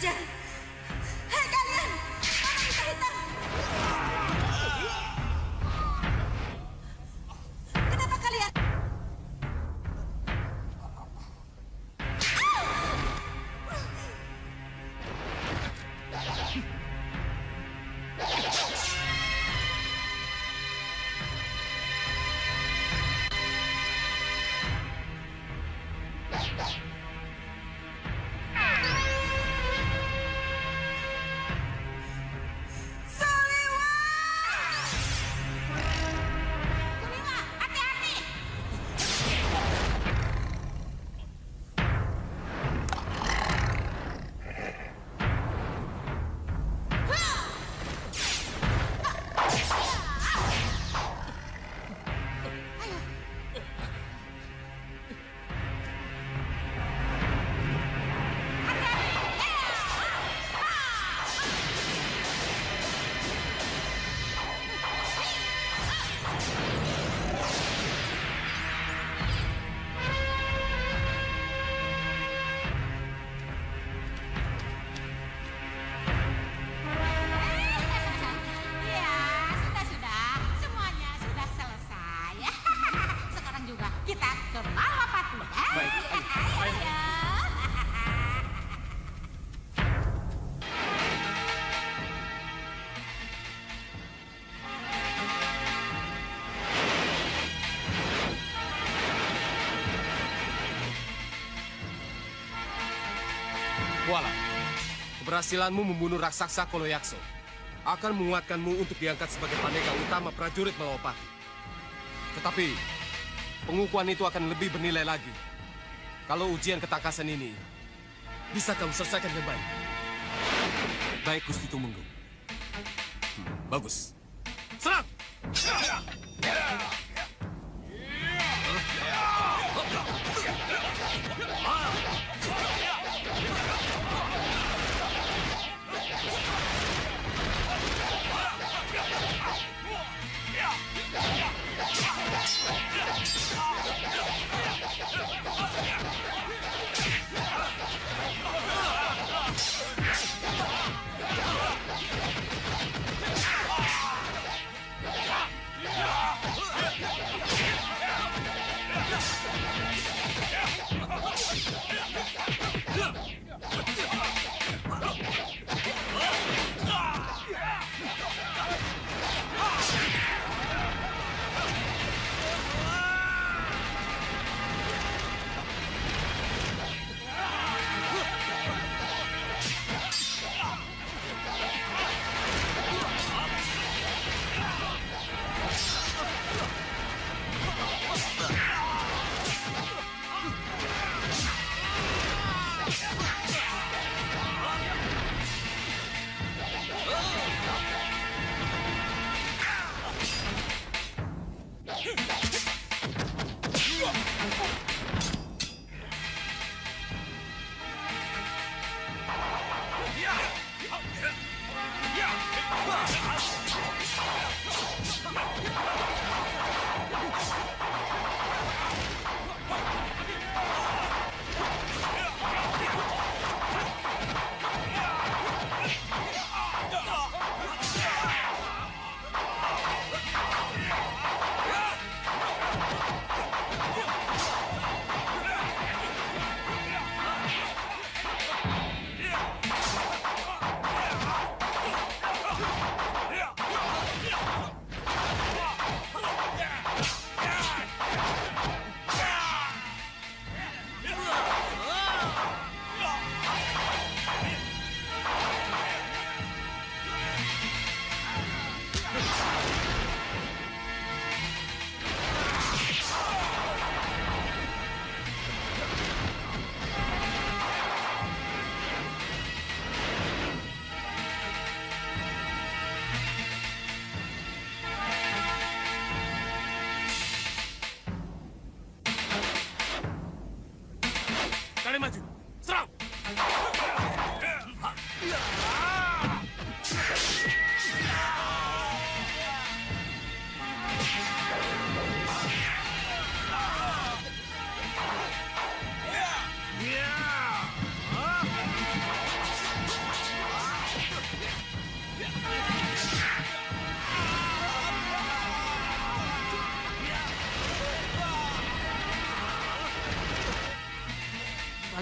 ajar. Hei kalian, mana bisa hitam? Kenapa kalian? Kuala, keberhasilanmu membunuh raksasa Koloyakso akan menguatkanmu untuk diangkat sebagai pandega utama prajurit Malawapati. Tetapi, pengukuhan itu akan lebih bernilai lagi kalau ujian ketangkasan ini bisa kamu selesaikan dengan baik. Baik, Gusti Tumenggung. Bagus. Serang!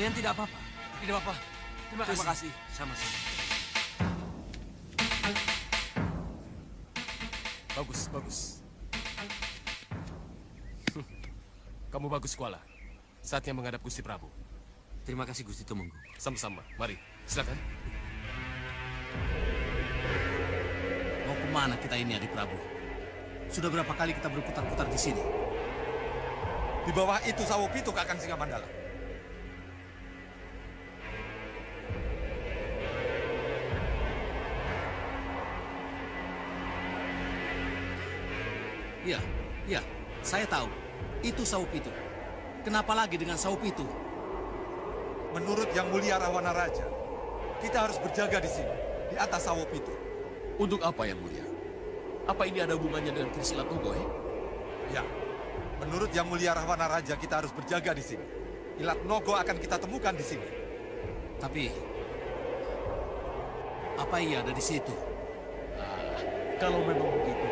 Kalian tidak apa-apa? Tidak apa-apa. Terima kasih. Sama-sama. Bagus. Kamu bagus, Kuala. Saatnya menghadap Gusti Prabu. Terima kasih, Gusti Tumenggung. Sama-sama. Mari, silakan. Mau kemana kita ini, Adik Prabu? Sudah berapa kali kita berputar-putar di sini? Di bawah itu Sawo Pitu, Kakang Singamandala. Iya, saya tahu. Itu Sawo Pitu. Kenapa lagi dengan Sawo Pitu? Menurut Yang Mulia Rahwana Raja, kita harus berjaga di sini, di atas Sawo Pitu. Untuk apa, Yang Mulia? Apa ini ada hubungannya dengan Kris Ilat Nogo, Ya, menurut Yang Mulia Rahwana Raja, kita harus berjaga di sini. Ilat Nogo akan kita temukan di sini. Tapi, apa ia ada di situ? Kalau memang begitu,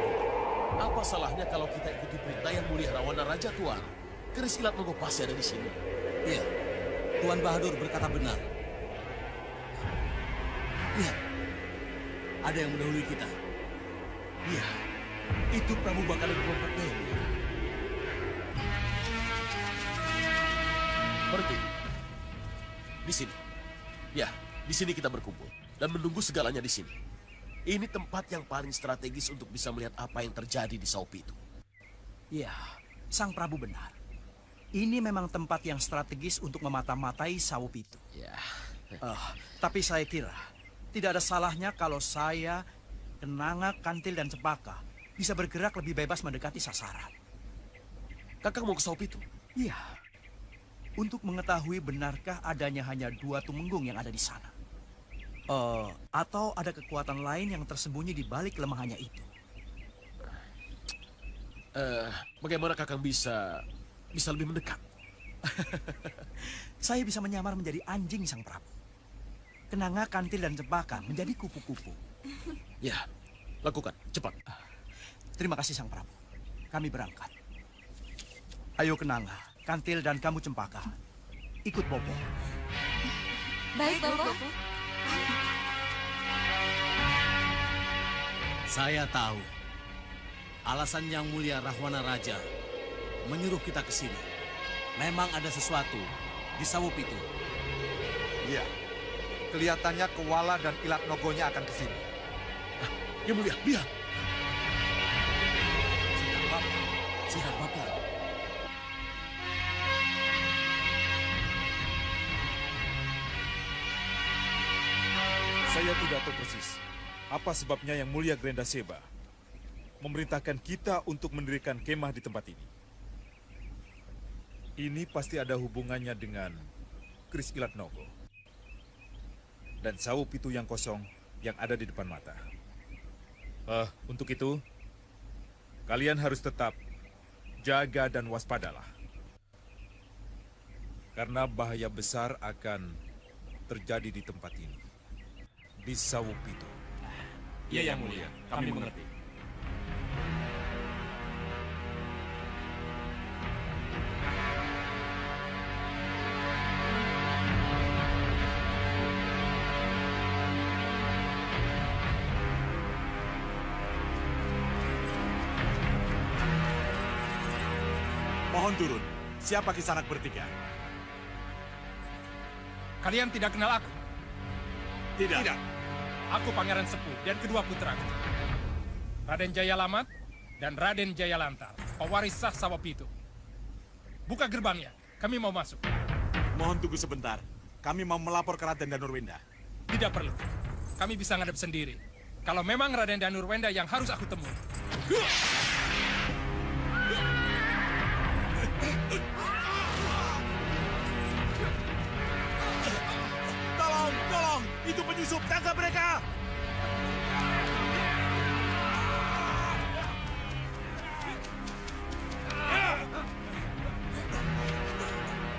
apa salahnya kalau kita ikuti perintah Yang Mulia Rahwana Raja, Tuan? Kris Ilat Nogo pasti ada di sini. Iya, Tuan Bahadur berkata benar. Lihat, ada yang mendahului kita. Iya, itu Prabu Bakaling kelompoknya. Berhenti. Di sini. Ya, di sini kita berkumpul dan menunggu segalanya di sini. Ini tempat yang paling strategis untuk bisa melihat apa yang terjadi di Sawo Pitu. Iya, Sang Prabu benar. Ini memang tempat yang strategis untuk memata-matai Sawo Pitu. Ya. Tapi saya kira tidak ada salahnya kalau saya, Kenanga, Kantil, dan Cempaka bisa bergerak lebih bebas mendekati sasaran. Kakang mau ke Sawo Pitu? Iya. Untuk mengetahui benarkah adanya hanya 2 tumenggung yang ada di sana. Atau ada kekuatan lain yang tersembunyi di balik kelemahannya itu. Bagaimana Kakang bisa lebih mendekat? Saya bisa menyamar menjadi anjing Sang Prabu. Kenanga, Kantil, dan Cempaka menjadi kupu-kupu. Ya, lakukan. Cepat. Terima kasih Sang Prabu. Kami berangkat. Ayo Kenanga, Kantil, dan kamu Cempaka. Ikut Bopo. Baik, Bopo. Saya tahu. Alasan Yang Mulia Rahwana Raja menyuruh kita ke sini. Memang ada sesuatu di Sawo Pitu. Iya, kelihatannya Kuala dan Ilat Nogonya akan ke sini. Yang Mulia, lihat. Sihat Bapak. Saya tidak tahu persis apa sebabnya Yang Mulia Grenda Seba memerintahkan kita untuk mendirikan kemah di tempat ini. Ini pasti ada hubungannya dengan Kris Ilat Nogo dan Sawo Pitu yang kosong yang ada di depan mata. Untuk itu, kalian harus tetap jaga dan waspadalah. Karena bahaya besar akan terjadi di tempat ini. Di Sawo Pitu. Iya, Yang Mulia. Kami mengerti. Mohon turun. Siapa Kisanak bertiga? Kalian tidak kenal aku? Tidak. Aku Pangeran Sepuh dan kedua putraku. Raden Jaya Lamat dan Raden Jaya Lantar, pewaris sah Sawo Pitu. Buka gerbangnya, kami mau masuk. Mohon tunggu sebentar. Kami mau melapor ke Raden Danurwenda. Tidak perlu. Kami bisa ngadep sendiri. Kalau memang Raden Danurwenda yang harus aku temui. Tolong! Itu penyusup, tangkap mereka!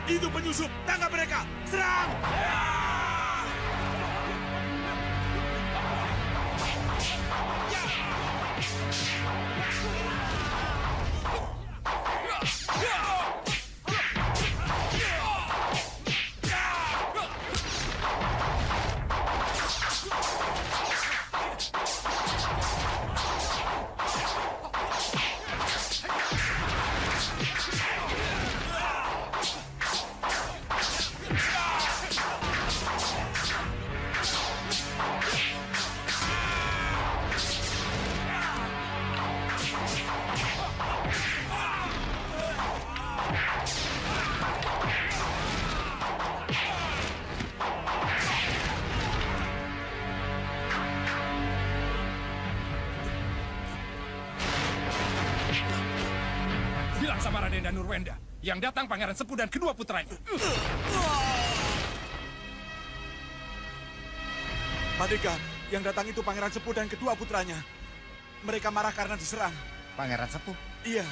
Itu penyusup, tangkap mereka! Serang! bersama Raden dan Nurwenda. Yang datang Pangeran Sepuh dan kedua putranya. Pandega, yang datang itu Pangeran Sepuh dan kedua putranya. Mereka marah karena diserang. Pangeran Sepuh? Iya.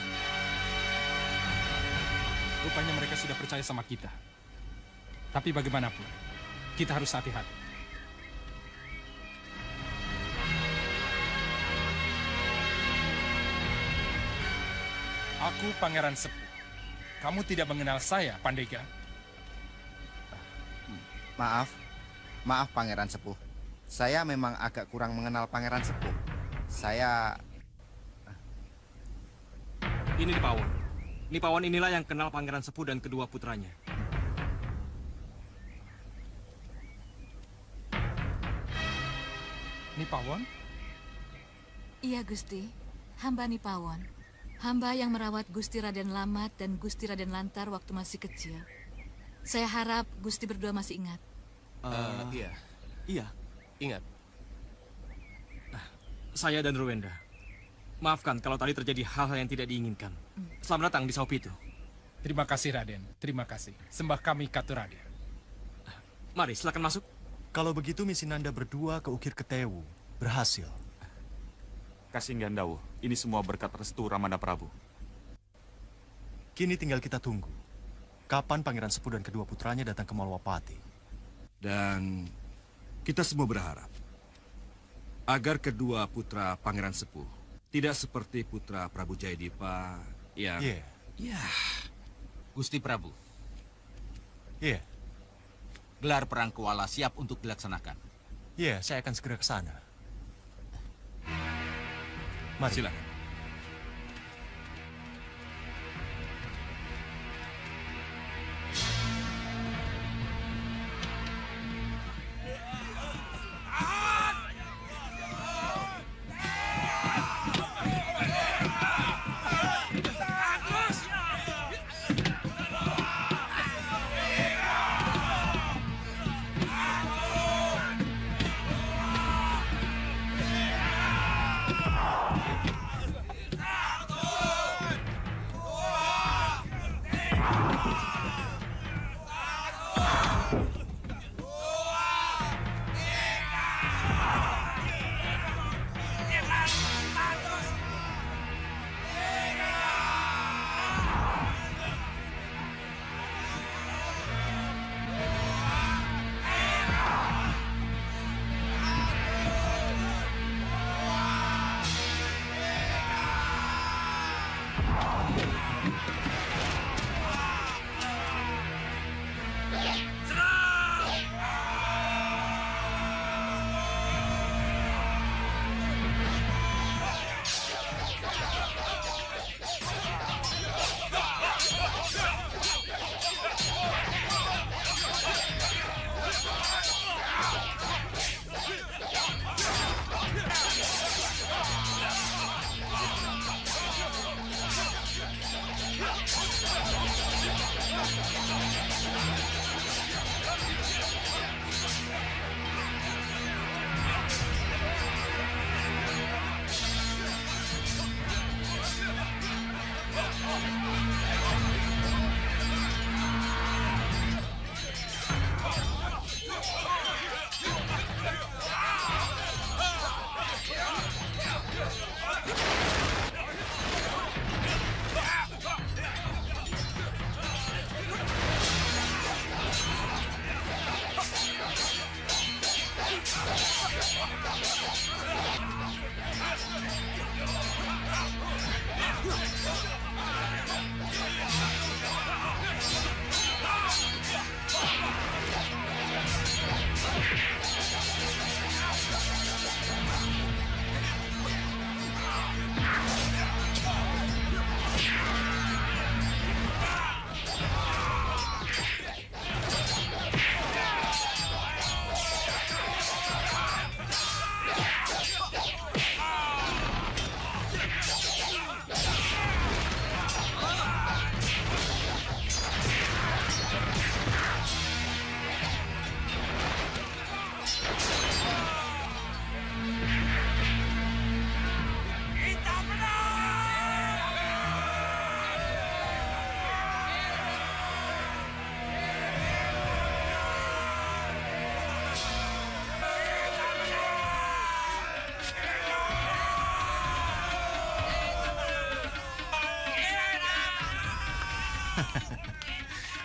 Rupanya mereka sudah percaya sama kita. Tapi bagaimanapun, kita harus hati-hati. Aku Pangeran Sepuh. Kamu tidak mengenal saya, Pandega? Maaf Pangeran Sepuh. Saya memang agak kurang mengenal Pangeran Sepuh. Ini Nipawon. Nipawon inilah yang kenal Pangeran Sepuh dan kedua putranya. Nipawon? Iya, Gusti. Hamba Nipawon. Hamba yang merawat Gusti Raden Lamat dan Gusti Raden Lantar waktu masih kecil. Saya harap Gusti berdua masih ingat. Iya. Iya. Ingat. Saya dan Nurwenda. Maafkan kalau tadi terjadi hal-hal yang tidak diinginkan. Selamat datang di Sawopitu. Terima kasih, Raden. Terima kasih. Sembah kami Katu Raden. Mari, silakan masuk. Kalau begitu misi Nanda berdua ke Ukir Ketewu berhasil. Kasih Gandawu, ini semua berkat restu Ramanda Prabu. Kini tinggal kita tunggu. Kapan Pangeran Sepuh dan kedua putranya datang ke Malwapati. Dan kita semua berharap agar kedua putra Pangeran Sepuh tidak seperti putra Prabu Jayadipa yang... Ya, Gusti Prabu. Iya. Gelar perang Kuala siap untuk dilaksanakan. Iya, saya akan segera ke sana. Mari. Silakan.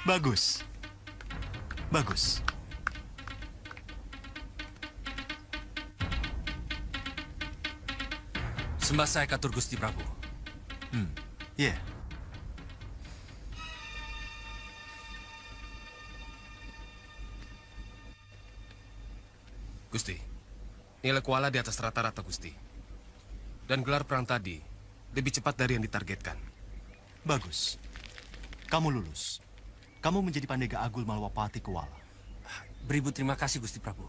Bagus. Bagus. Sembah saya katur Gusti Prabu. Iya. Gusti, nilai kuala di atas rata-rata, Gusti. Dan gelar perang tadi lebih cepat dari yang ditargetkan. Bagus. Kamu lulus. Kamu menjadi Pandega Agul Malwapati Kuala. Beribu terima kasih, Gusti Prabu.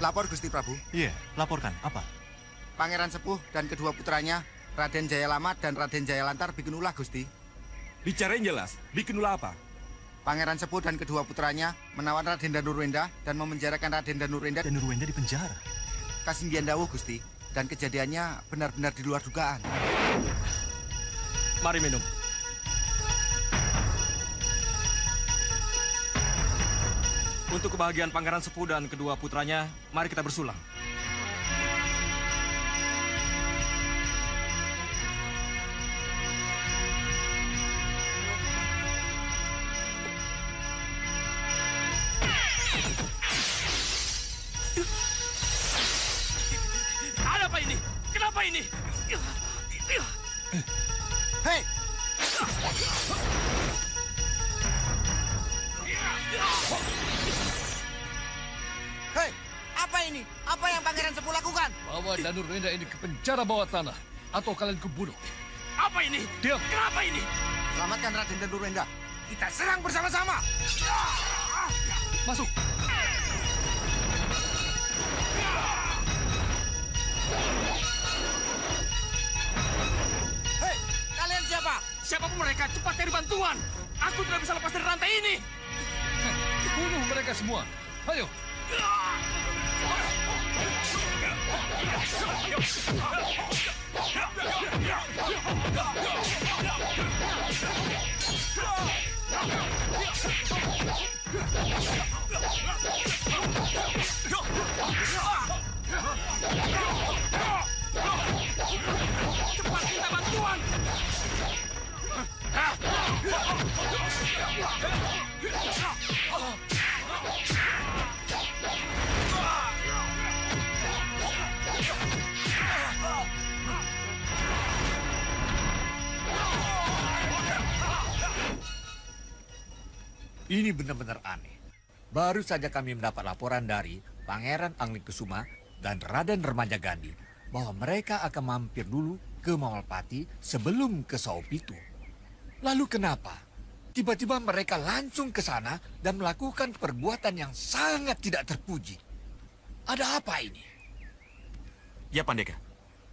Lapor, Gusti Prabu. Iya, laporkan. Apa? Pangeran Sepuh dan kedua putranya, Raden Jayalamat dan Raden Jayalantar bikin ulah, Gusti. Bicarain jelas, bikin ulah apa? Pangeran Sepuh dan kedua putranya menawan Raden Danurwenda dan memenjarakan Raden Danurwenda. Danurwenda di penjara? Kasinggihan dawuh, Gusti. Dan kejadiannya benar-benar di luar dugaan. Mari minum. Untuk kebahagiaan Pangeran Sepuh dan kedua putranya, mari kita bersulang. Ada apa ini? Kenapa ini? Hei! Hei, apa ini? Apa yang Pangeran Sepuh lakukan? Bawa Danurwenda ini ke penjara bawah tanah, atau kalian kubunuh. Apa ini? Diam. Kenapa ini? Selamatkan Raden Danurwenda. Kita serang bersama-sama. Masuk. Hei, kalian siapa? Siapapun mereka, cepat cari bantuan. Aku tidak bisa lepas dari rantai ini. Bunuh mereka semua. Ayo. Cepat minta bantuan. Ini benar-benar aneh. Baru saja kami mendapat laporan dari Pangeran Anglingkusuma dan Raden Remaja Gandhi bahwa mereka akan mampir dulu ke Malwapati sebelum ke Saupitu. Lalu kenapa tiba-tiba mereka langsung ke sana dan melakukan perbuatan yang sangat tidak terpuji? Ada apa ini? Ya, Pandega.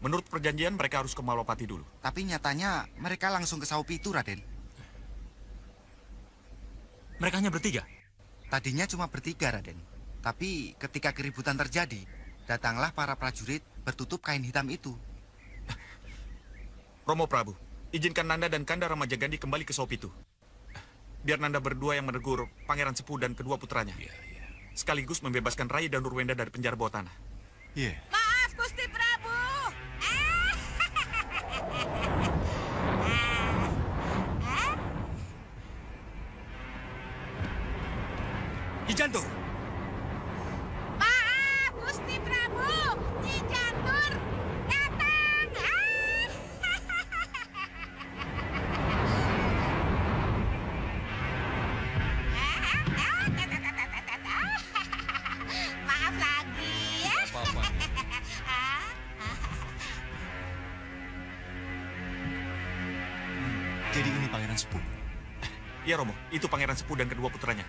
Menurut perjanjian mereka harus ke Malwapati dulu. Tapi nyatanya mereka langsung ke Saupitu, Raden. Mereka hanya bertiga? Tadinya cuma bertiga, Raden. Tapi ketika keributan terjadi, datanglah para prajurit bertutup kain hitam itu. Romo Prabu, izinkan Nanda dan Kanda Remaja Gandhi kembali ke Saupitu. Biar Nanda berdua yang menegur Pangeran Sepuh dan kedua putranya. Sekaligus membebaskan Rai dan Nurwenda dari penjara bawah tanah. Iya. Maaf, Gusti Prabu. Nyi Jantur. Maaf, Gusti Prabu. Nyi Jantur datang. Maaf lagi ya. Apa-apa. Jadi ini Pangeran Sepuh. Ya, Romo. Itu Pangeran Sepuh dan kedua putranya.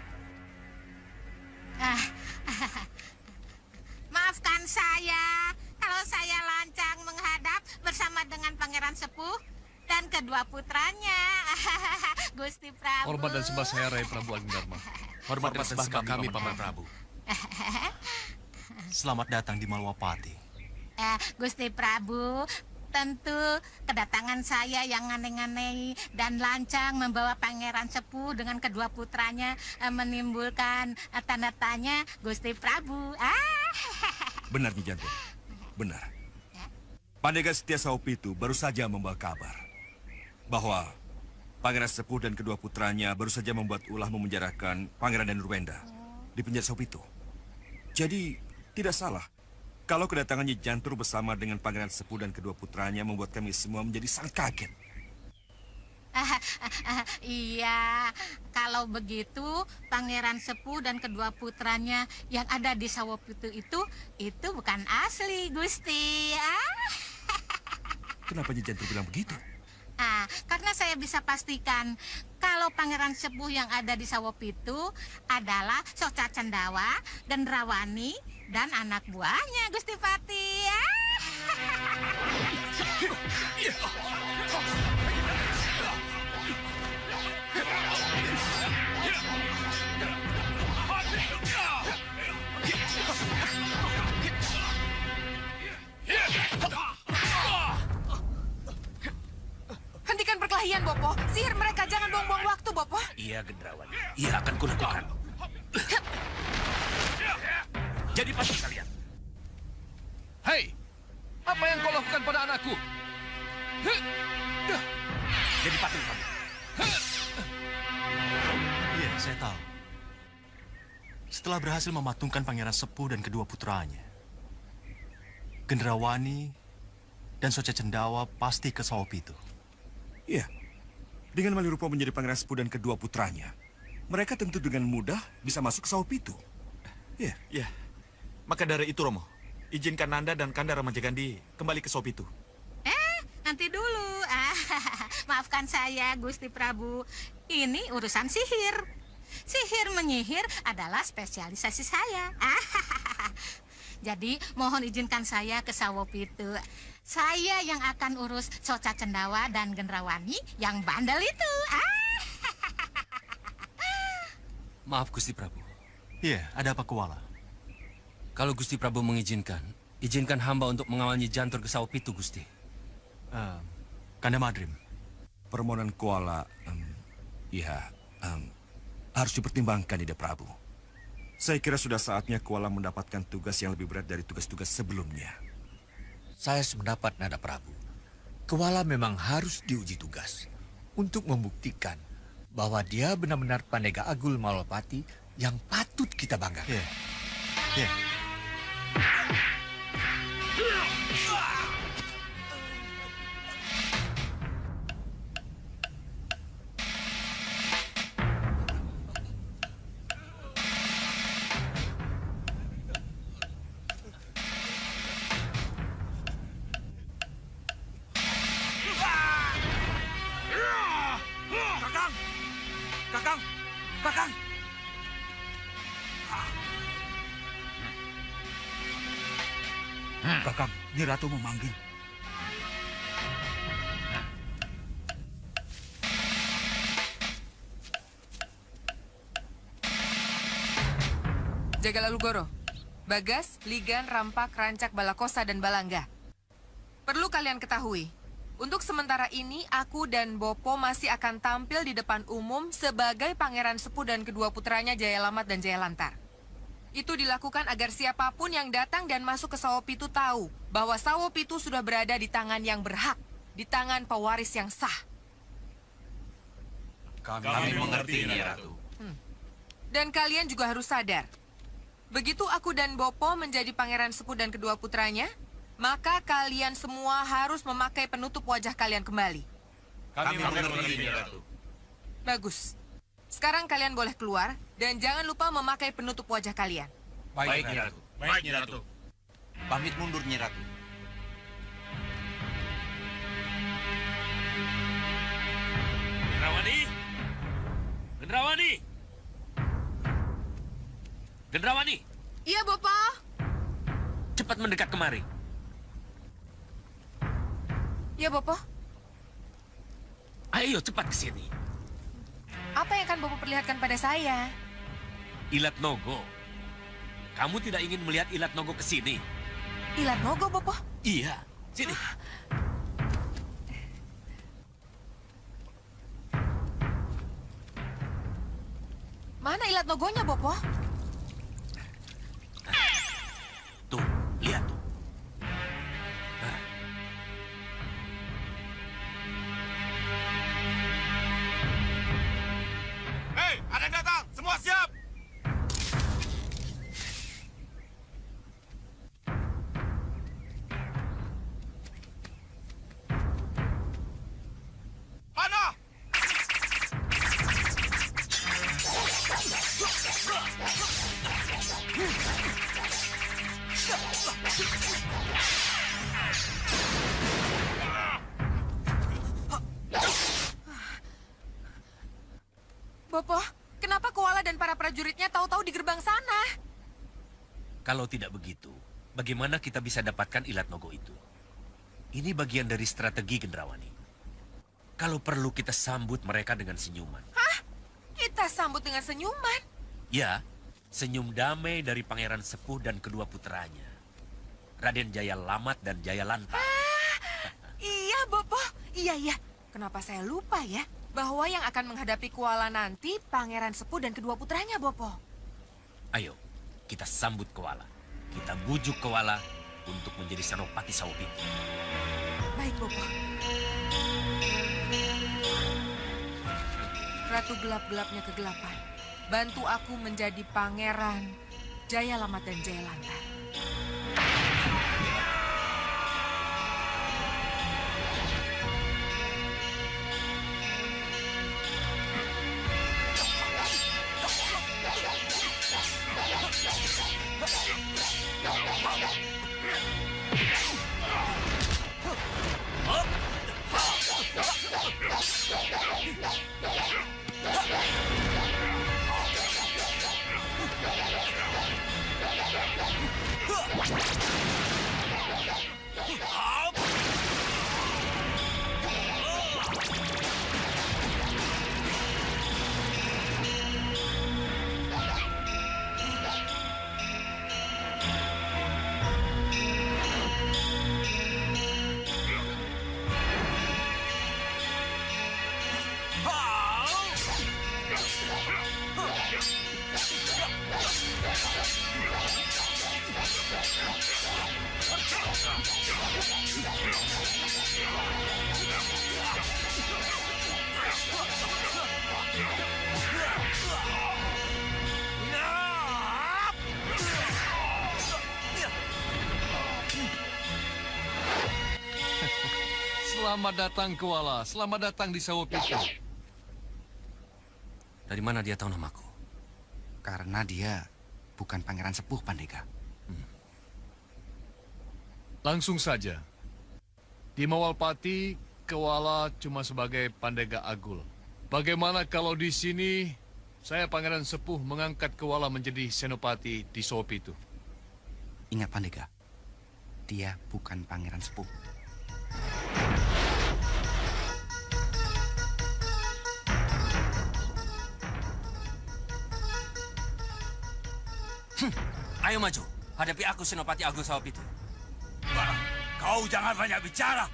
Maafkan saya kalau saya lancang menghadap bersama dengan Pangeran Sepuh dan kedua putranya. Gusti Prabu. Hormat dan sembah saya, Rai Prabu Agindharma. Hormat dan sembah kami, Paman Prabu. Selamat datang di Malwapati. Gusti Prabu, Tentu kedatangan saya yang aneh-aneh dan lancang membawa Pangeran Sepuh dengan kedua putranya menimbulkan tanda tanya Gusti Prabu. Benar, Nyi Jantung. Benar. Pandega Setia Sawopitu baru saja membawa kabar bahwa Pangeran Sepuh dan kedua putranya baru saja membuat ulah memenjarakan Pangeran dan Nurwenda di penjara Sawopitu. Jadi, tidak salah kalau kedatangan Nyi Jantur bersama dengan Pangeran Sepuh dan kedua putranya membuat kami semua menjadi sangat kaget. Iya, kalau begitu Pangeran Sepuh dan kedua putranya yang ada di Sawopitu itu bukan asli, Gusti. Kenapa Nyi Jantur bilang begitu? Karena saya bisa pastikan kalau Pangeran Sepuh yang ada di Sawopitu adalah Soca Cendawa dan Rawani dan anak buahnya Gusti Pati. Hentikan perkelahian, Bopo. Sihir mereka, jangan buang-buang waktu, Bopo. Iya, Gendrawani. Iya, akan kulakukan. Jadi pasti kalian. Hei, apa yang kau lakukan pada anakku? Jadi patung kamu. Iya, saya tahu. Setelah berhasil mematungkan Pangeran Sepuh dan kedua putranya, Gendrawani dan Soca Cendawa pasti ke Sawopitu. Iya, dengan Malirupa menjadi Pangeran Sepuh dan kedua putranya, mereka tentu dengan mudah bisa masuk ke Sawopitu. Iya. Iya. Maka dari itu, Romo, izinkan Nanda dan Kanda Ramajagandi kembali ke Sawopitu. Nanti dulu. Maafkan saya, Gusti Prabu. Ini urusan sihir. Sihir menyihir adalah spesialisasi saya. Jadi, mohon izinkan saya ke Sawopitu. Saya yang akan urus Soca Cendawa dan Gendrawani yang bandel itu. Maaf, Gusti Prabu. Iya, ada apa, Kuala? Kalau Gusti Prabu mengizinkan, izinkan hamba untuk mengawal Nyi Jantur ke Sawopitu, Gusti. Kanda Madrim. Permohonan Kuala, harus dipertimbangkan, Ida Prabu. Saya kira sudah saatnya Kuala mendapatkan tugas yang lebih berat dari tugas-tugas sebelumnya. Saya sependapat, Nada Prabu. Kuala memang harus diuji tugas untuk membuktikan bahwa dia benar-benar Pandega Agul Malopati yang patut kita banggakan. Iya. Kakang! Kakang, Nyi Ratu memanggil. Jaga lalu Goro. Bagas, Ligan, Rampak, Rancak, Balakosa, dan Balangga. Perlu kalian ketahui, untuk sementara ini aku dan Bopo masih akan tampil di depan umum sebagai Pangeran Sepuh dan kedua putranya Jayalamat dan Jayalantar. Itu dilakukan agar siapapun yang datang dan masuk ke Sawopitu tahu bahwa Sawopitu sudah berada di tangan yang berhak, di tangan pewaris yang sah. Kami mengerti, Nyi Ratu. Dan kalian juga harus sadar, begitu aku dan Bopo menjadi Pangeran Sepuh dan kedua putranya, maka kalian semua harus memakai penutup wajah kalian kembali. Kami mengerti, Nyi Ratu. Bagus. Sekarang kalian boleh keluar dan jangan lupa memakai penutup wajah kalian. Baik, Nyi Ratu. Baik, Nyi Ratu. Pamit mundur, Nyi Ratu. Gendrawani! Gendrawani! Gendrawani! Iya, Bopo. Cepat mendekat kemari. Iya, Bopo. Ayo cepat ke sini. Apa yang akan Bopo perlihatkan pada saya? Ilat Nogo. Kamu tidak ingin melihat Ilat Nogo ke sini? Ilat Nogo, Bopo? Iya, sini. ilat logonya, Bopo? Tuh, lihat tuh. Hei, ada yang datang! Semua siap! Panah! Bopo, kenapa Koala dan para prajuritnya tahu-tahu di gerbang sana? Kalau tidak begitu, bagaimana kita bisa dapatkan ilat nogo itu? Ini bagian dari strategi Gendrawani. Kalau perlu kita sambut mereka dengan senyuman. Hah? Kita sambut dengan senyuman? Ya, senyum damai dari Pangeran Sepuh dan kedua puteranya. Raden Jaya Lamat dan Jaya Lantar. Iya, Bopo. Iya. Kenapa saya lupa ya? Bahwa yang akan menghadapi Koala nanti Pangeran Sepuh dan kedua putranya, Bopo. Ayo, kita sambut Koala. Kita bujuk Koala untuk menjadi Senopati Sawopitu. Baik, Bopo. Ratu gelap-gelapnya kegelapan, bantu aku menjadi Pangeran Jaya Lamat dan Jaya Lantar. Selamat datang, Koala. Selamat datang di Sawopitu. Dari mana dia tahu namaku? Karena dia bukan Pangeran Sepuh, Pandega. Langsung saja. Di Mawalpati, Koala cuma sebagai Pandega Agul. Bagaimana kalau di sini saya Pangeran Sepuh mengangkat Koala menjadi Senopati di Sawopitu? Ingat, Pandega. Dia bukan Pangeran Sepuh. Ayo maju, hadapi aku Senopati Agung Sawopitu. Kau jangan banyak bicara.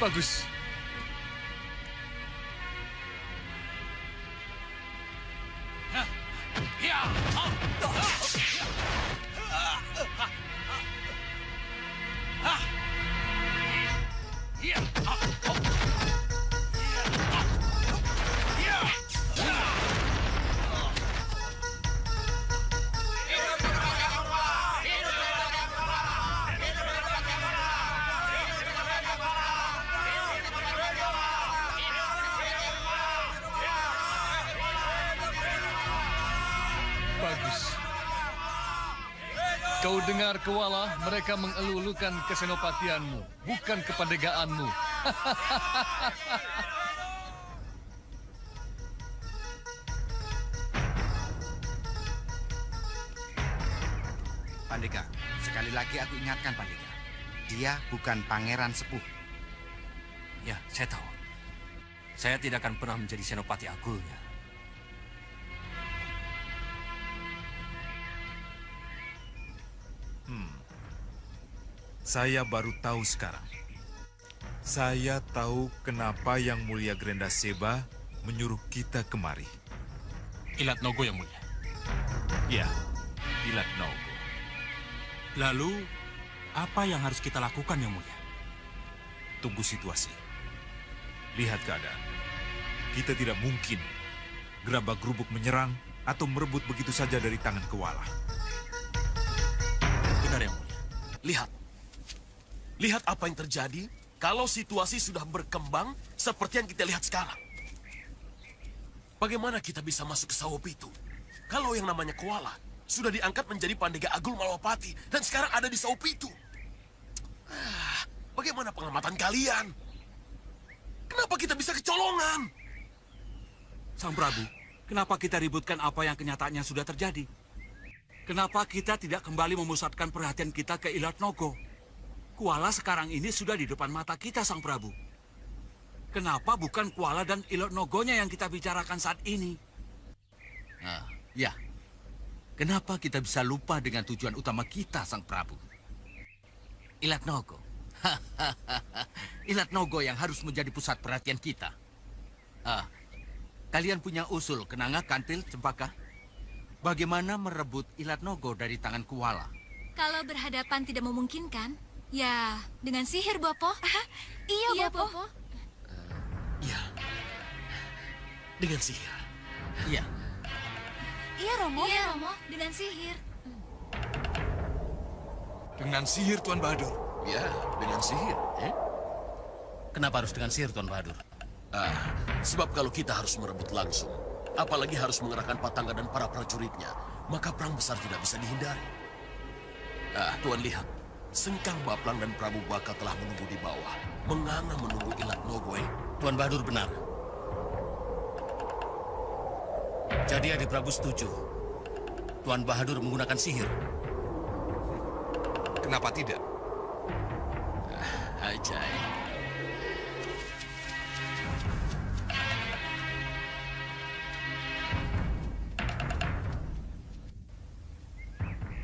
Bagus. Bagus. Kau dengar, Kuala, mereka mengelulukan kesenopatianmu, bukan kepandegaanmu. Pandega, sekali lagi aku ingatkan Pandega. Dia bukan pangeran sepuh. Ya, saya tahu. Saya tidak akan pernah menjadi senopati agulnya. Saya baru tahu sekarang. Saya tahu kenapa Yang Mulia Grenda Seba menyuruh kita kemari. Ilat Nogo, Yang Mulia. Ya, Ilat Nogo. Lalu, apa yang harus kita lakukan, Yang Mulia? Tunggu situasi. Lihat keadaan. Kita tidak mungkin gerabak-gerubuk menyerang atau merebut begitu saja dari tangan Kuala. Benar, Yang Mulia. Lihat. Lihat apa yang terjadi kalau situasi sudah berkembang seperti yang kita lihat sekarang. Bagaimana kita bisa masuk ke Sawopitu kalau yang namanya Kuala sudah diangkat menjadi Pandega Agul Malawapati dan sekarang ada di Sawopitu? Bagaimana pengamatan kalian? Kenapa kita bisa kecolongan? Sang Prabu, kenapa kita ributkan apa yang kenyataannya sudah terjadi? Kenapa kita tidak kembali memusatkan perhatian kita ke Ilat Nogo? Kuala sekarang ini sudah di depan mata kita, Sang Prabu. Kenapa bukan Kuala dan Ilat Nogonya yang kita bicarakan saat ini? Ya. Kenapa kita bisa lupa dengan tujuan utama kita, Sang Prabu? Ilat Nogo. Ilat Nogo yang harus menjadi pusat perhatian kita. Kalian punya usul, Kenanga, Kantil, Cempaka? Bagaimana merebut Ilat Nogo dari tangan Kuala? Kalau berhadapan tidak memungkinkan, ya dengan sihir, Bopo. Iya, Bopo. Iya. Dengan sihir. Iya. Iya, Romo. Iya, Romo. Dengan sihir. Dengan sihir, Tuan Bahadur. Ya, dengan sihir. Kenapa harus dengan sihir, Tuan Bahadur? Sebab kalau kita harus merebut langsung, apalagi harus mengerahkan Patangga dan para prajuritnya, maka perang besar tidak bisa dihindari. Tuan lihat, Sengkang Baplang dan Prabu Baka telah menunggu di bawah, menganga menunggu Ilat Nogo. Tuan Bahadur benar. Jadi Adik Prabu setuju. Tuan Bahadur menggunakan sihir. Kenapa tidak? Ajaib.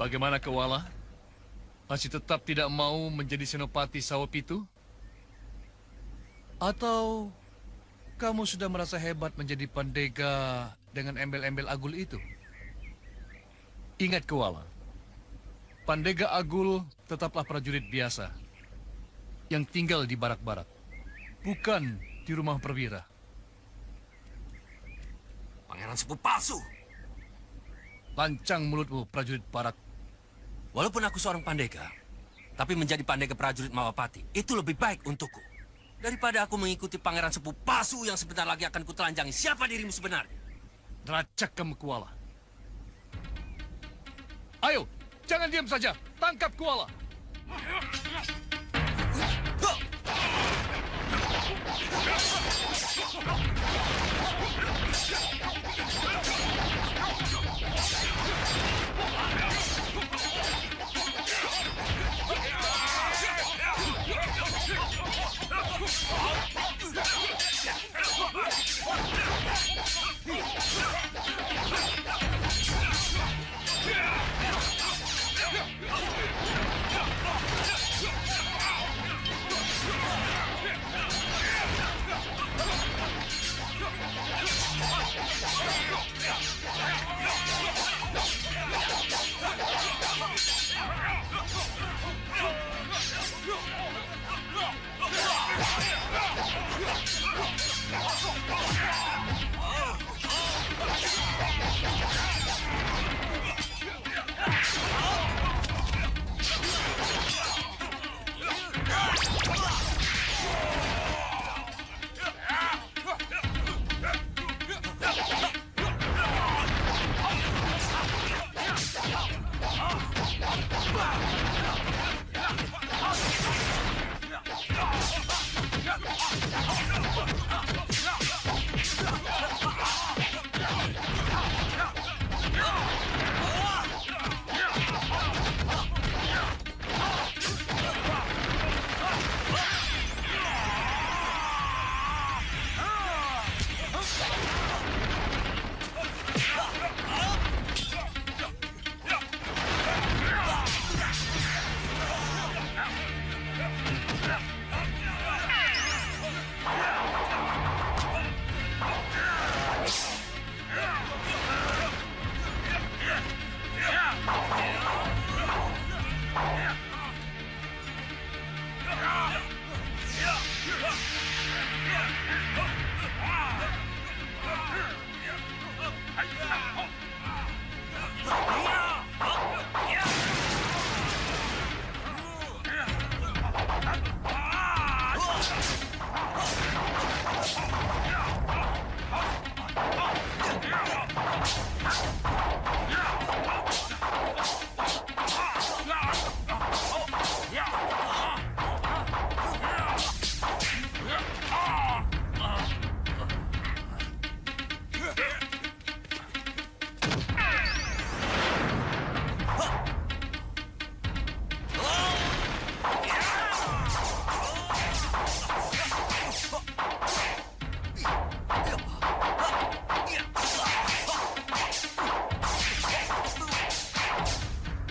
Bagaimana, Kuala? Masih tetap tidak mau menjadi senopati Sawopitu? Atau kamu sudah merasa hebat menjadi pandega dengan embel-embel agul itu? Ingat, Kuala, pandega agul tetaplah prajurit biasa yang tinggal di barak-barak, bukan di rumah perwira. Pangeran sepuh palsu. Lancang mulutmu, prajurit barak. Walaupun aku seorang pandega, tapi menjadi pandega prajurit Malawapati itu lebih baik untukku daripada aku mengikuti pangeran sepuh palsu yang sebentar lagi akan kutelanjangi. Siapa dirimu sebenarnya? Deracak kamu, Kuala. Ayo, jangan diam saja. Tangkap Kuala.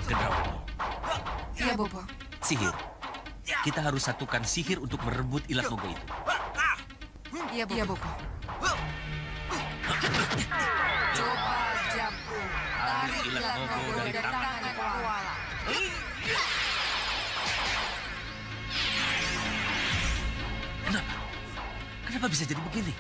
Gendrawani. Iya, Bopo. Sihir. Kita harus satukan sihir untuk merebut Ilat Nogo itu. Iya, Bopo. Coba Jambu, tarik Ilat Nogo dari tangan koala. Kenapa bisa jadi begini?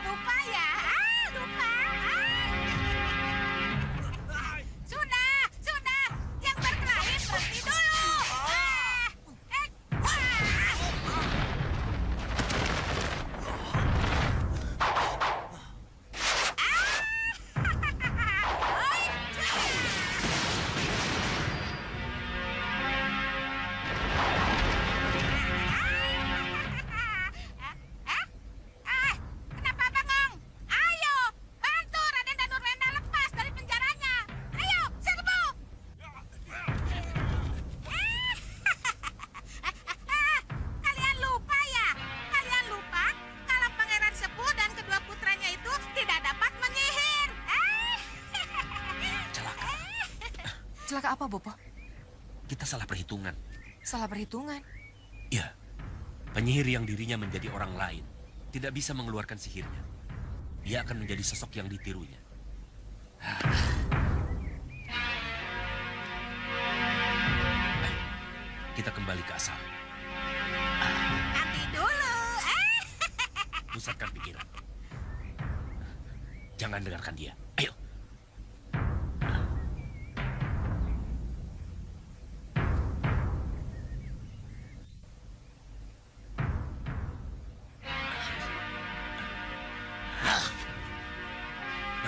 Lupa ya, lupa. Sudah. Yang berkelahi berhenti dulu. Kenapa bengong? Ayo, bantu Raden dan Nurwenda lepas dari penjaranya. Ayo, serbu. Kalian lupa ya? Kalian lupa kalau Pangeran Sepuh dan kedua putranya itu tidak dapat menyihir. Celaka apa, Bopo? Kita salah perhitungan. Salah perhitungan. Ya, penyihir yang dirinya menjadi orang lain tidak bisa mengeluarkan sihirnya. Dia akan menjadi sosok yang ditirunya. Ayo, kita kembali ke asal. Nanti dulu. Pusatkan pikiran. Jangan dengarkan dia. Ayo.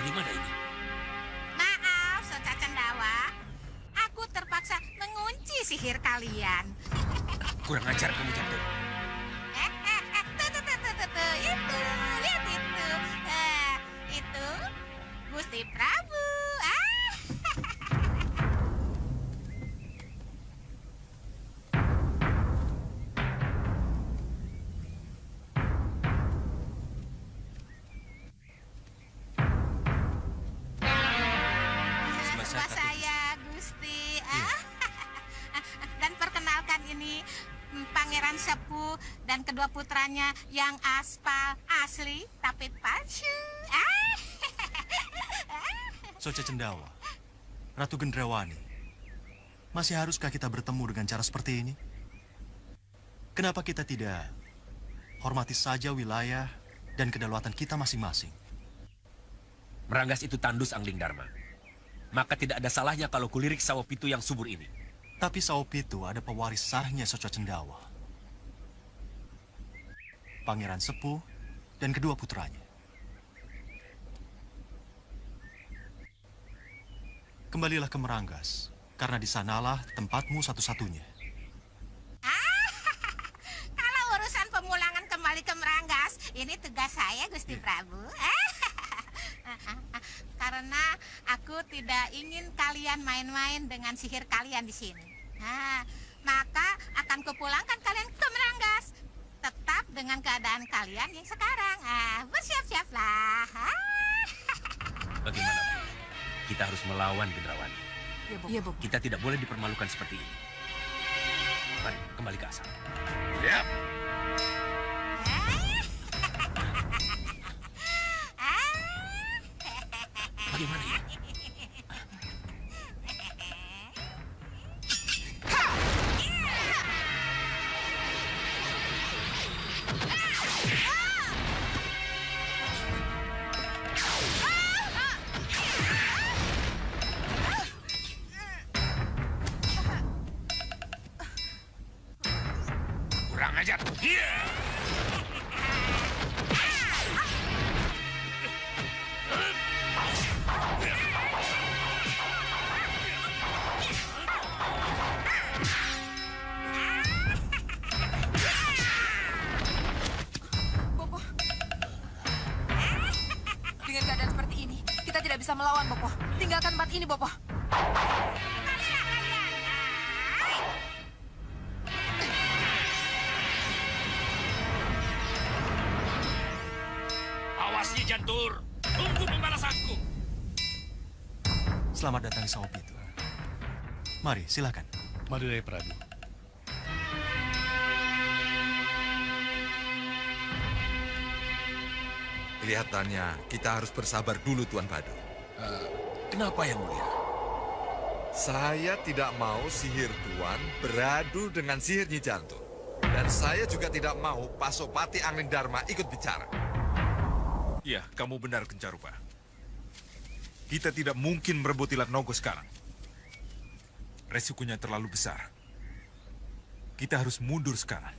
Bagaimana ini? Maaf, Soca Cendawa. Aku terpaksa mengunci sihir kalian. Kurang ajar kamu, Jantung. Tuh, itu, lihat itu. Itu Gusti Prabu. Sembah saya, Gusti. Dan perkenalkan ini Pangeran Sepuh dan kedua putranya yang aspal asli tapi palsu. Soca Cendawa, Ratu Gendrawani, masih haruskah kita bertemu dengan cara seperti ini? Kenapa kita tidak hormati saja wilayah dan kedaulatan kita masing-masing? Meranggas itu tandus, Angling Dharma. Maka tidak ada salahnya kalau kulirik Sawopitu yang subur ini. Tapi Sawopitu ada pewaris sahnya, Soca Cendawa. Pangeran Sepuh dan kedua putranya. Kembalilah ke Meranggas, karena di sanalah tempatmu satu-satunya. Kalau urusan pemulangan kembali ke Meranggas, ini tugas saya, Gusti Prabu. Karena aku tidak ingin kalian main-main dengan sihir kalian di sini. Maka akan kupulangkan kalian ke Meranggas. Tetap dengan keadaan kalian yang sekarang. Bersiap-siaplah. Bagaimana? Kita harus melawan Gendrawani. Iya, Bopo. Kita tidak boleh dipermalukan seperti ini. Mari, kembali ke asal. Siap. Bagaimana ya? Kurang ajar. Bopo. Dengan keadaan seperti ini, kita tidak bisa melawan, Bopo. Tinggalkan tempat ini, Bopo. Nyi Jantur. Tunggu pembalasanku. Selamat datang di Saopitu. Mari, silakan. Mari, Rai Prabu. Kelihatannya kita harus bersabar dulu, Tuan Badu. Kenapa, Yang Mulia? Saya tidak mau sihir Tuan beradu dengan sihir Nyi Jantur. Dan saya juga tidak mau Pasopati Anglingdarma ikut bicara. Ya, kamu benar, Kencarupa. Kita tidak mungkin merebut Ilat Nogo sekarang. Resikonya terlalu besar. Kita harus mundur sekarang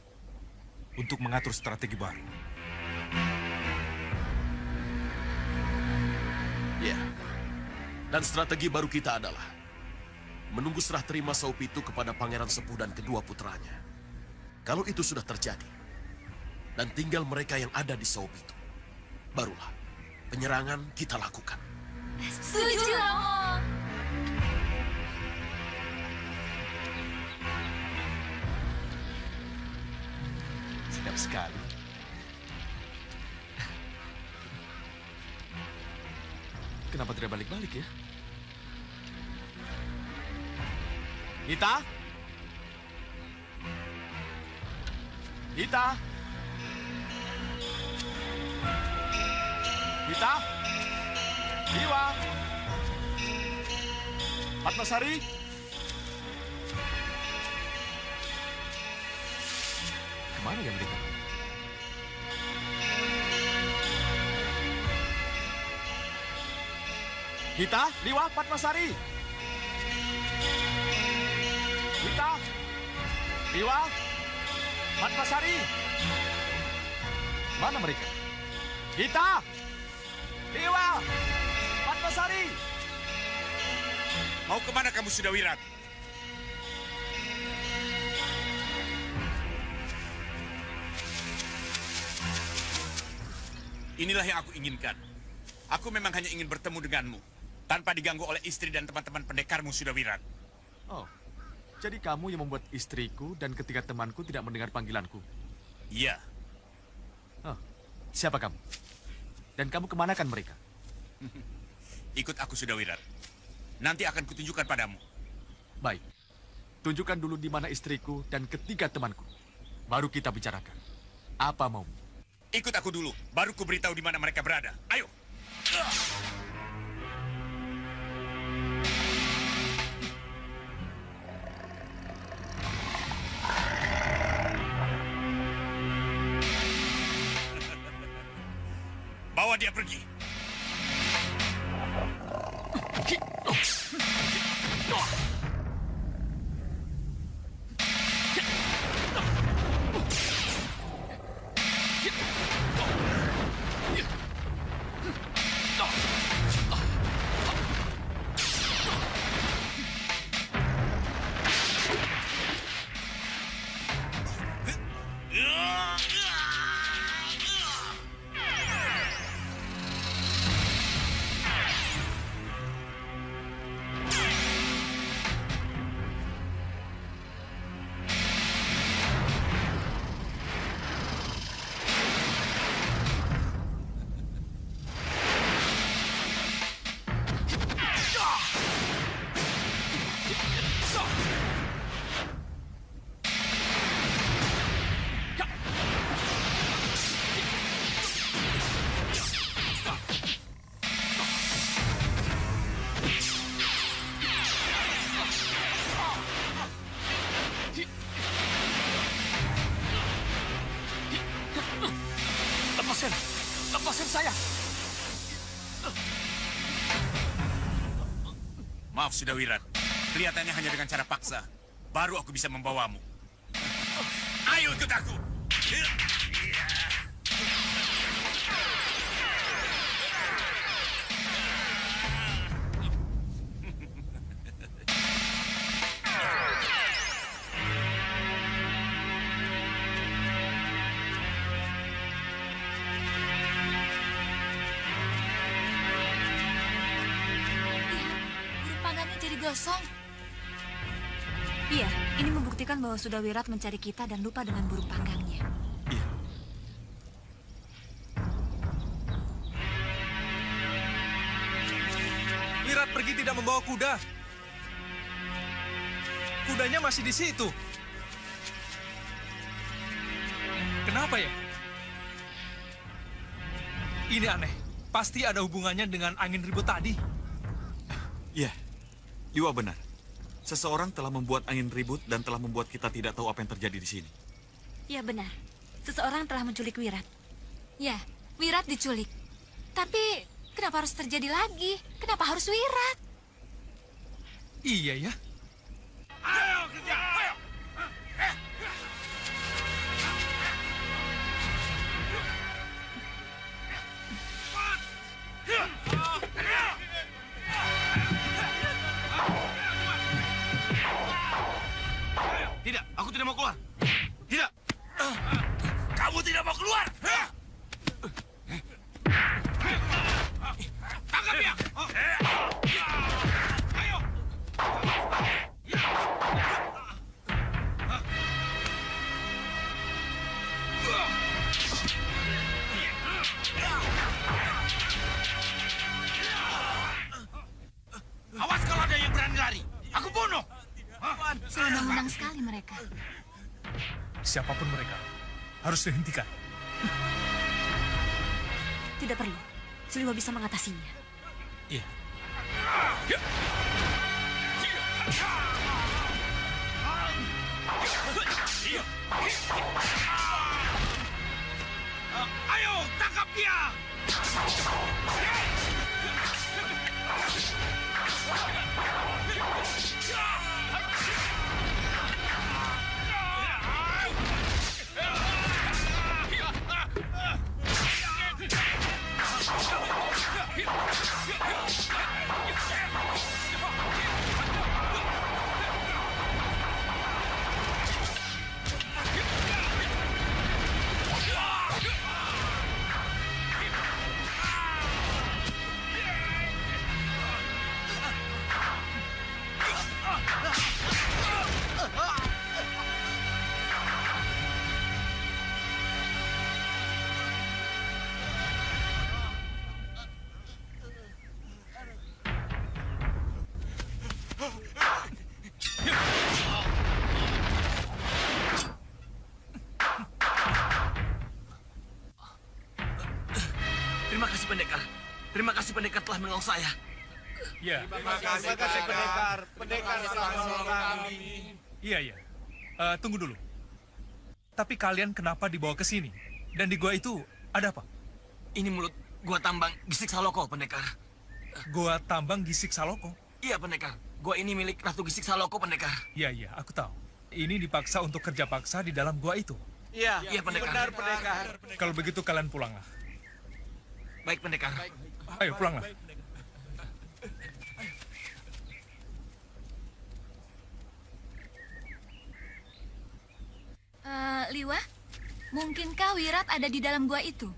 untuk mengatur strategi baru. Ya, dan strategi baru kita adalah menunggu serah terima Saopitu kepada Pangeran Sepuh dan kedua putranya. Kalau itu sudah terjadi, dan tinggal mereka yang ada di Saopitu, barulah penyerangan kita lakukan. Setuju, Romo. Sedap sekali. Kenapa tidak balik-balik ya? Gita? Gita? Gita? Dewa? Padmasari? Kemana ya mereka? Gita, Dewa, Padmasari. Gita, Dewa, Padmasari. Mana mereka? Gita, Dewa, Padmasari. Mau kemana kamu, Sudawirat? Inilah yang aku inginkan. Aku memang hanya ingin bertemu denganmu, tanpa diganggu oleh istri dan teman-teman pendekarmu, Sudawirat. Oh, jadi kamu yang membuat istriku dan ketiga temanku tidak mendengar panggilanku? Iya. Oh, siapa kamu? Dan kamu kemanakan mereka? Ikut aku, Sudawirat. Nanti akan kutunjukkan padamu. Baik. Tunjukkan dulu di mana istriku dan ketiga temanku. Baru kita bicarakan. Apa maumu? Ikut aku dulu, baru ku beritahu di mana mereka berada. Ayo. Bawa dia pergi. Lepasin saya. Maaf, Sudawirat. Kelihatannya hanya dengan cara paksa, baru aku bisa membawamu. Ayo ikut aku. Gosong. Iya, ini membuktikan bahwa Sudawirat mencari kita dan lupa dengan burung panggangnya. Iya. Wirat pergi tidak membawa kuda. Kudanya masih di situ. Kenapa ya? Ini aneh. Pasti ada hubungannya dengan angin ribut tadi. Iya, Liwa benar. Seseorang telah membuat angin ribut dan telah membuat kita tidak tahu apa yang terjadi di sini. Ya benar. Seseorang telah menculik Wirat. Ya, Wirat diculik. Tapi kenapa harus terjadi lagi? Kenapa harus Wirat? Iya ya. Ayo kerja, ayo. Tidak, aku tidak mau keluar. Tidak. Kamu tidak mau keluar. Tangkap dia. Ayo. Awas kalau ada yang berani lari. Aku bunuh. Senang-senang sekali mereka. Siapapun mereka, harus dihentikan. Tidak perlu. Siliwa bisa mengatasinya. Iya. Ayo, tangkap dia. Terima kasih pendekar. Terima kasih pendekar telah menolong saya. Ya. Terima kasih pendekar. Pendekar telah menolong kami. Iya, iya. Tunggu dulu. Tapi kalian kenapa dibawa ke sini? Dan di gua itu ada apa? Ini mulut gua tambang Gisik Saloko, pendekar. Gua tambang Gisik Saloko? Iya, pendekar. Gua ini milik Ratu Gisik Saloko, pendekar. Iya, iya, aku tahu. Ini dipaksa untuk kerja paksa di dalam gua itu. Iya, pendekar. Benar, pendekar. Kalau begitu kalian pulanglah. Baik, pendekar. Ayo, pulanglah. Liwa, mungkinkah Wirat ada di dalam gua itu?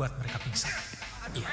Buat mereka pingsan. Iya.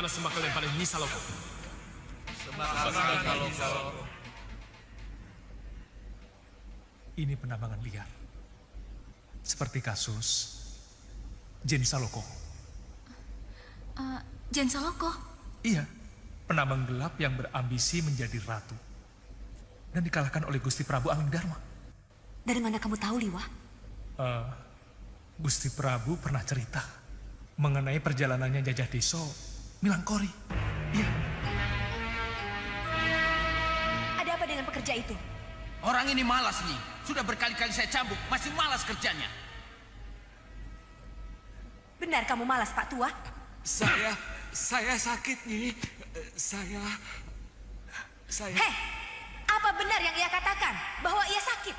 mana sembah kalian pada Nyi Saloko? Ini penambangan liar. Seperti kasus Jin Saloko. Jin Saloko? Iya, penambang gelap yang berambisi menjadi ratu. Dan dikalahkan oleh Gusti Prabu Anglingdarma. Dari mana kamu tahu, Liwa? Gusti Prabu pernah cerita mengenai perjalanannya Jajah Deso Milangkori. Iya. Ada apa dengan pekerja itu? Orang ini malas nih. Sudah berkali-kali saya cambuk, masih malas kerjanya. Benar kamu malas, Pak Tua? Saya sakit nih. Saya... Hei, apa benar yang ia katakan? Bahwa ia sakit?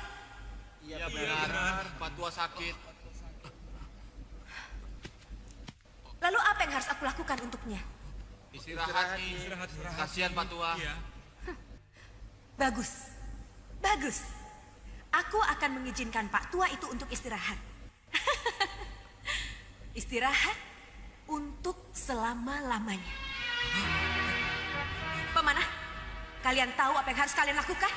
Iya benar, Pak Tua sakit. Lalu apa yang harus aku lakukan untuknya? Istirahat. Kasihan Pak Tua. Bagus. Bagus. Aku akan mengizinkan Pak Tua itu untuk istirahat. Istirahat untuk selama-lamanya. Pemanah, kalian tahu apa yang harus kalian lakukan?